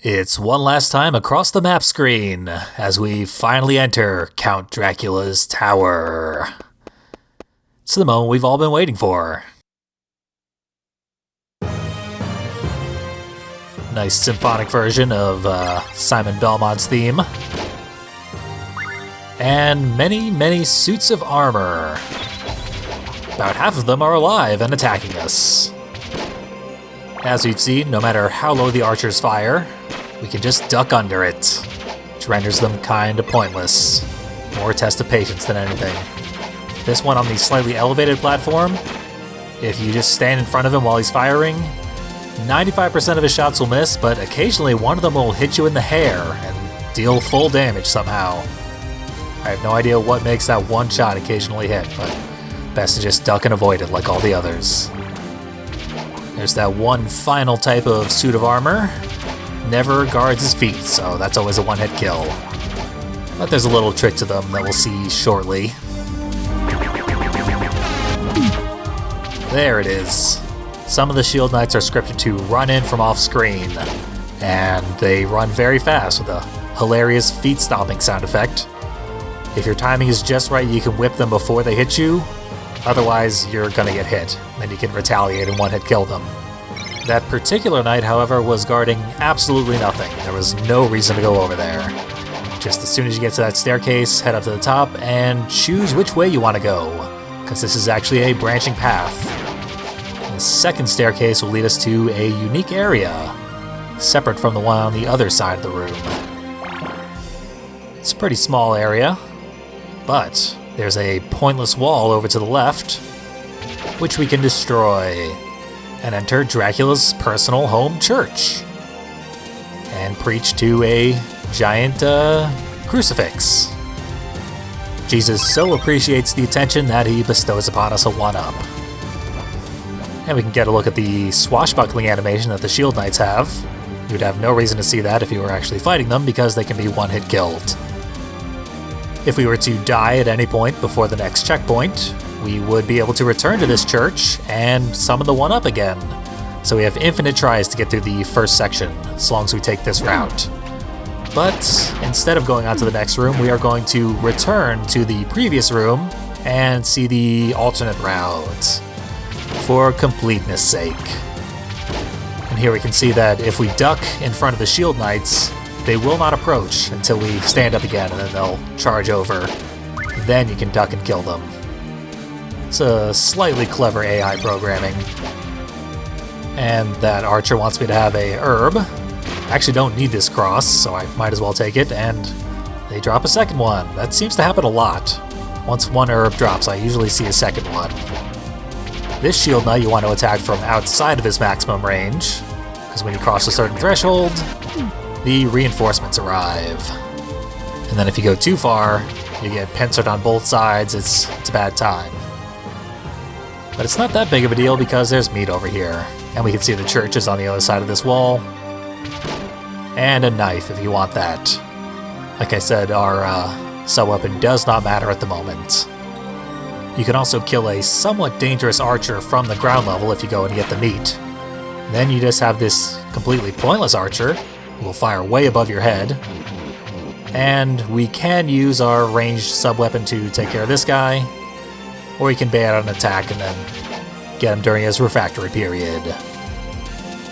It's one last time across the map screen as we finally enter Count Dracula's tower. It's the moment we've all been waiting for. Nice symphonic version of Simon Belmont's theme. And many suits of armor. About half of them are alive and attacking us. As we've seen, no matter how low the archers fire, we can just duck under it, which renders them kinda pointless. More a test of patience than anything. This one on the slightly elevated platform, if you just stand in front of him while he's firing, 95% of his shots will miss, but occasionally one of them will hit you in the hair and deal full damage somehow. I have no idea what makes that one shot occasionally hit, but best to just duck and avoid it like all the others. There's that one final type of suit of armor. Never guards his feet, so that's always a one-hit kill. But there's a little trick to them that we'll see shortly. There it is. Some of the Shield Knights are scripted to run in from off-screen, and they run very fast with a hilarious feet-stomping sound effect. If your timing is just right, you can whip them before they hit you. Otherwise, you're gonna get hit. Then you can retaliate and one-hit kill them. That particular knight, however, was guarding absolutely nothing. There was no reason to go over there. Just as soon as you get to that staircase, head up to the top and choose which way you want to go, because this is actually a branching path. The second staircase will lead us to a unique area, separate from the one on the other side of the room. It's a pretty small area, but there's a pointless wall over to the left, which we can destroy, and enter Dracula's personal home church, and preach to a giant crucifix. Jesus so appreciates the attention that he bestows upon us a one-up. And we can get a look at the swashbuckling animation that the Shield Knights have. You'd have no reason to see that if you were actually fighting them, because they can be one-hit killed. If we were to die at any point before the next checkpoint, we would be able to return to this church and summon the one-up again. So we have infinite tries to get through the first section, as long as we take this route. But instead of going on to the next room, we are going to return to the previous room and see the alternate route, for completeness sake. And here we can see that if we duck in front of the Shield Knights, they will not approach until we stand up again, and then they'll charge over. Then you can duck and kill them. It's a slightly clever AI programming. And that archer wants me to have a herb. I actually don't need this cross, so I might as well take it, and they drop a second one. That seems to happen a lot. Once one herb drops, I usually see a second one. This Shield Knight you want to attack from outside of his maximum range, because when you cross a certain threshold, the reinforcements arrive. And then if you go too far, you get pincered on both sides. It's a bad time. But it's not that big of a deal because there's meat over here. And we can see the church is on the other side of this wall. And a knife if you want that. Like I said, our sub-weapon does not matter at the moment. You can also kill a somewhat dangerous archer from the ground level if you go and get the meat. Then you just have this completely pointless archer who will fire way above your head. And we can use our ranged sub-weapon to take care of this guy, or you can bait out an attack and then get him during his refractory period.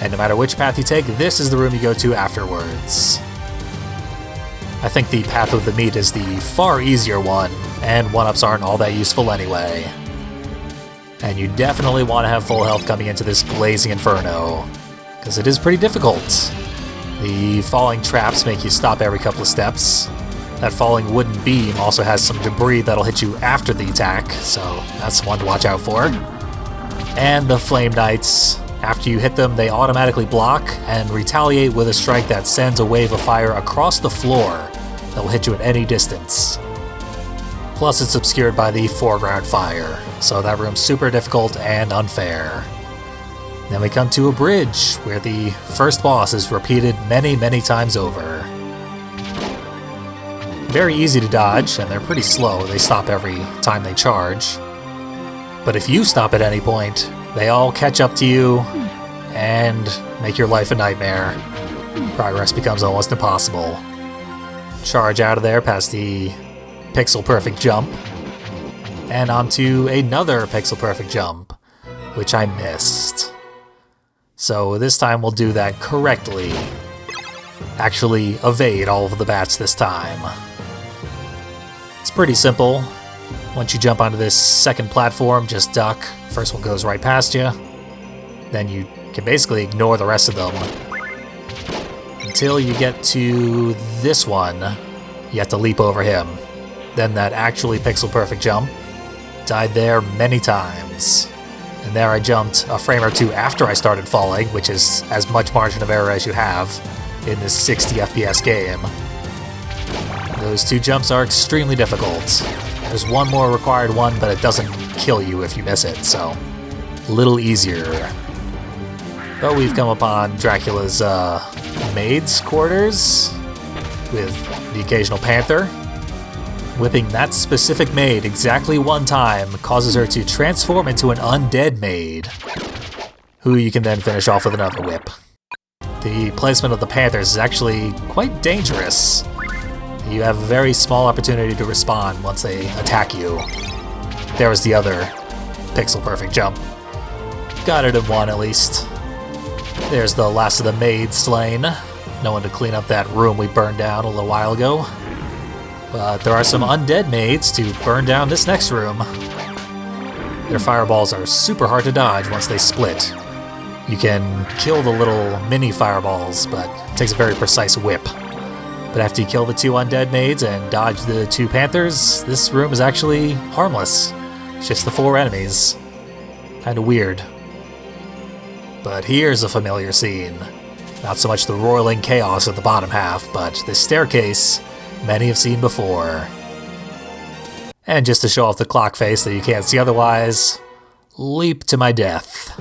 And no matter which path you take, this is the room you go to afterwards. I think the path with the meat is the far easier one, and one-ups aren't all that useful anyway. And you definitely want to have full health coming into this blazing inferno, because it is pretty difficult. The falling traps make you stop every couple of steps. That falling wooden beam also has some debris that'll hit you after the attack, so that's one to watch out for. And the Flame Knights, after you hit them, they automatically block and retaliate with a strike that sends a wave of fire across the floor that will hit you at any distance. Plus it's obscured by the foreground fire, so that room's super difficult and unfair. Then we come to a bridge, where the first boss is repeated many times over. Very easy to dodge, and they're pretty slow. They stop every time they charge. But if you stop at any point, they all catch up to you and make your life a nightmare. progress becomes almost impossible. Charge out of there past the pixel-perfect jump, and onto another pixel-perfect jump, which I missed. So this time we'll do that correctly. Actually evade all of the bats this time. It's pretty simple. Once you jump onto this second platform, just duck. First one goes right past you. Then you can basically ignore the rest of them. Until you get to this one, you have to leap over him. Then that actually pixel-perfect jump. Died there many times. And there I jumped a frame or two after I started falling, which is as much margin of error as you have in this 60 FPS game. Those two jumps are extremely difficult. There's one more required one, but it doesn't kill you if you miss it, so a little easier. But we've come upon Dracula's maid's quarters with the occasional panther. Whipping that specific maid exactly one time causes her to transform into an undead maid, who you can then finish off with another whip. The placement of the panthers is actually quite dangerous. You have a very small opportunity to respawn once they attack you. There was the other pixel-perfect jump. Got it in one at least. There's the last of the maids slain. No one to clean up that room we burned down a little while ago. But there are some undead maids to burn down this next room. Their fireballs are super hard to dodge once they split. You can kill the little mini fireballs, but it takes a very precise whip. But after you kill the two undead maids and dodge the two panthers, this room is actually harmless. It's just the four enemies. Kinda weird. But here's a familiar scene. Not so much the roiling chaos at the bottom half, but this staircase many have seen before. And just to show off the clock face that you can't see otherwise, leap to my death.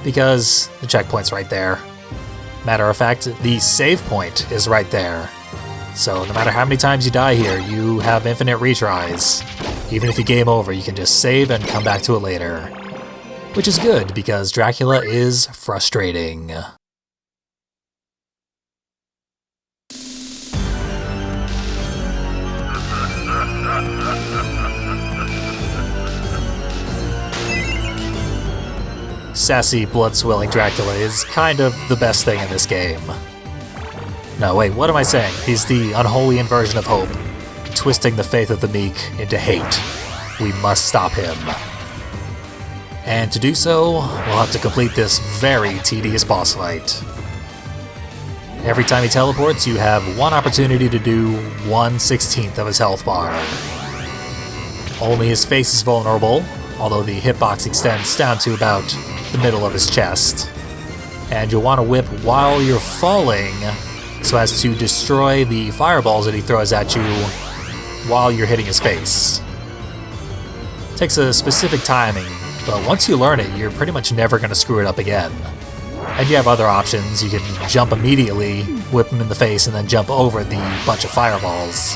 Because the checkpoint's right there. Matter of fact, the save point is right there. So no matter how many times you die here, you have infinite retries. Even if you game over, you can just save and come back to it later. Which is good, because Dracula is frustrating. Sassy, blood-swilling Dracula is kind of the best thing in this game. No, wait, what am I saying? He's the unholy inversion of hope, twisting the faith of the meek into hate. We must stop him. And to do so, we'll have to complete this very tedious boss fight. Every time he teleports, you have one opportunity to do 1/16 of his health bar. Only his face is vulnerable, although the hitbox extends down to about the middle of his chest. And you'll want to whip while you're falling so as to destroy the fireballs that he throws at you while you're hitting his face. It takes a specific timing, but once you learn it, you're pretty much never going to screw it up again. And you have other options. You can jump immediately, whip him in the face, and then jump over the bunch of fireballs.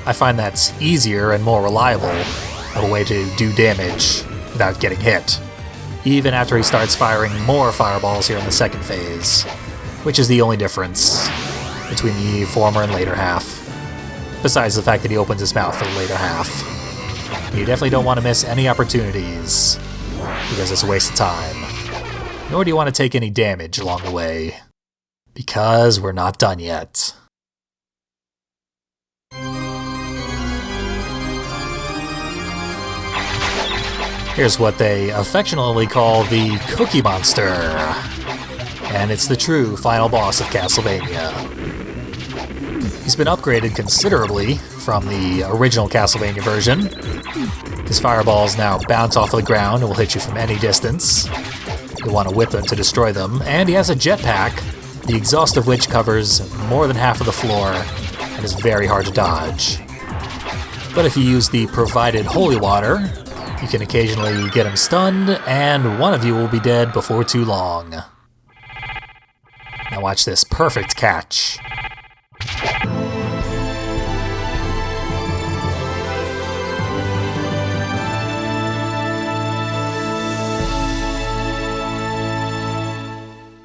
I find that's easier and more reliable of a way to do damage without getting hit, even after he starts firing more fireballs here in the second phase, which is the only difference between the former and later half, besides the fact that he opens his mouth for the later half. You definitely don't want to miss any opportunities, because it's a waste of time. Nor do you want to take any damage along the way, because we're not done yet. Here's what they affectionately call the Cookie Monster, and it's the true final boss of Castlevania. He's been upgraded considerably from the original Castlevania version. His fireballs now bounce off the ground and will hit you from any distance. You'll want to whip them to destroy them, and he has a jetpack, the exhaust of which covers more than half of the floor and is very hard to dodge. But if you use the provided holy water, you can occasionally get him stunned, and one of you will be dead before too long. Now watch this perfect catch.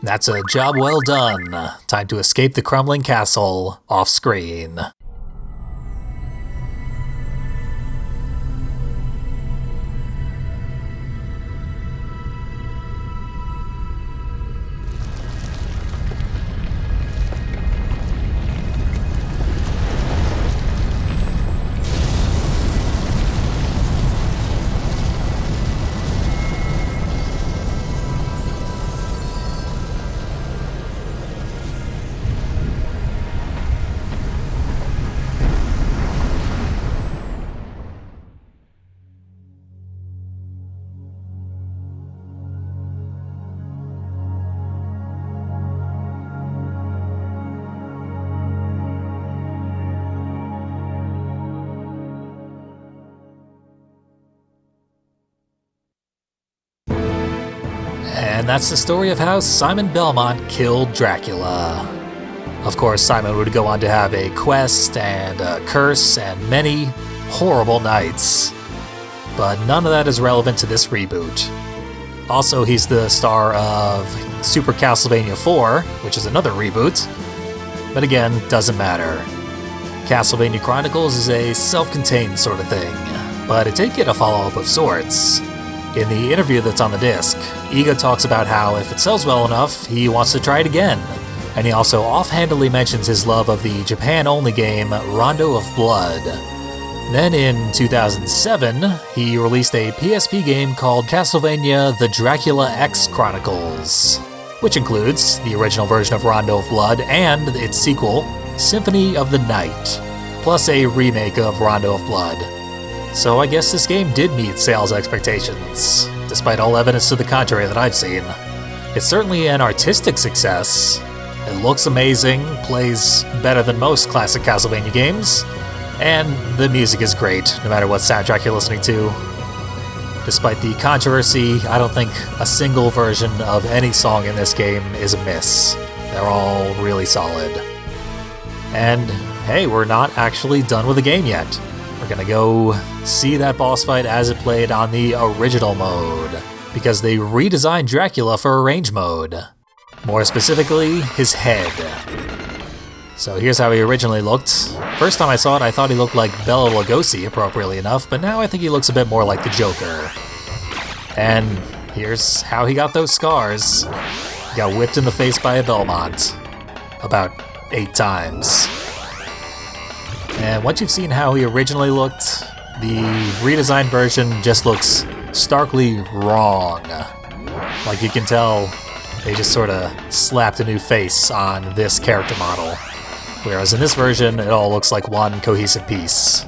That's a job well done. Time to escape the crumbling castle off screen. And that's the story of how Simon Belmont killed Dracula. Of course, Simon would go on to have a quest and a curse and many horrible nights. But none of that is relevant to this reboot. Also, he's the star of Super Castlevania 4, which is another reboot. But again, doesn't matter. Castlevania Chronicles is a self-contained sort of thing, but it did get a follow-up of sorts. In the interview that's on the disc, Iga talks about how if it sells well enough, he wants to try it again. And he also offhandedly mentions his love of the Japan-only game Rondo of Blood. Then in 2007, he released a PSP game called Castlevania The Dracula X Chronicles, which includes the original version of Rondo of Blood and its sequel, Symphony of the Night, plus a remake of Rondo of Blood. So I guess this game did meet sales expectations, despite all evidence to the contrary that I've seen. It's certainly an artistic success. It looks amazing, plays better than most classic Castlevania games, and the music is great, no matter what soundtrack you're listening to. Despite the controversy, I don't think a single version of any song in this game is a miss. They're all really solid. And hey, we're not actually done with the game yet. We're gonna go see that boss fight as it played on the original mode, because they redesigned Dracula for Arrange mode. More specifically, his head. So here's how he originally looked. First time I saw it, I thought he looked like Bela Lugosi, appropriately enough, but now I think he looks a bit more like the Joker. And here's how he got those scars. He got whipped in the face by a Belmont. About 8 times. And once you've seen how he originally looked, the redesigned version just looks starkly wrong. Like you can tell, they just sort of slapped a new face on this character model. Whereas in this version, it all looks like one cohesive piece.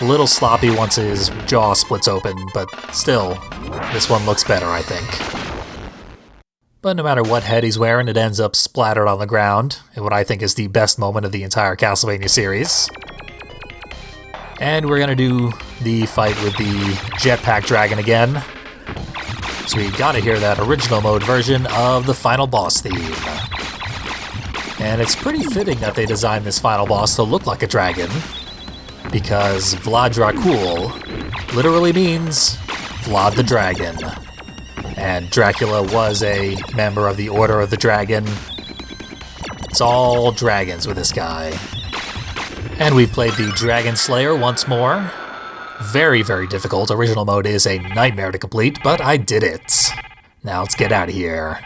A little sloppy once his jaw splits open, but still, this one looks better, I think. But no matter what head he's wearing, it ends up splattered on the ground, in what I think is the best moment of the entire Castlevania series. And we're gonna do the fight with the Jetpack Dragon again. So we gotta hear that original mode version of the final boss theme. And it's pretty fitting that they designed this final boss to look like a dragon, because Vlad Dracul literally means Vlad the Dragon. And Dracula was a member of the Order of the Dragon. It's all dragons with this guy. And we've played the Dragon Slayer once more. Very, very difficult. Original mode is a nightmare to complete, but I did it. Now let's get out of here.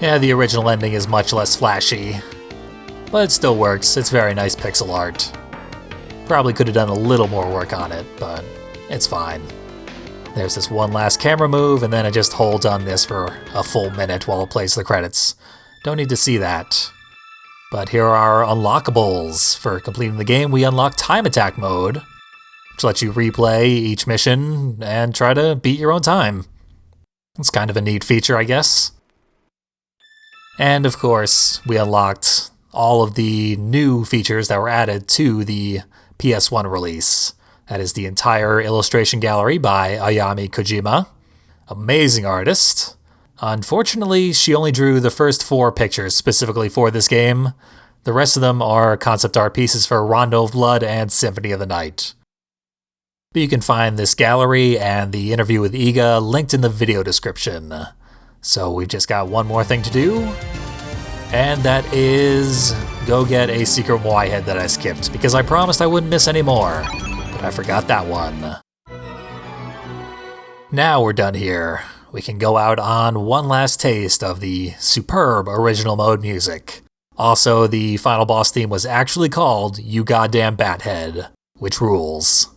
Yeah, the original ending is much less flashy, but it still works. It's very nice pixel art. Probably could have done a little more work on it, but it's fine. There's this one last camera move, and then it just holds on this for a full minute while it plays the credits. Don't need to see that. But here are our unlockables. For completing the game, we unlock Time Attack mode. which lets you replay each mission and try to beat your own time. It's kind of a neat feature, I guess. And of course, we unlocked all of the new features that were added to the PS1 release. That is the entire illustration gallery by Ayami Kojima. Amazing artist. Unfortunately, she only drew the first 4 pictures specifically for this game. The rest of them are concept art pieces for Rondo of Blood and Symphony of the Night. But you can find this gallery and the interview with Iga linked in the video description. So we've just got one more thing to do, and that is go get a secret Moai head that I skipped, because I promised I wouldn't miss any more, but I forgot that one. Now we're done here. We can go out on one last taste of the superb original mode music. Also, the final boss theme was actually called You Goddamn Bathead, which rules.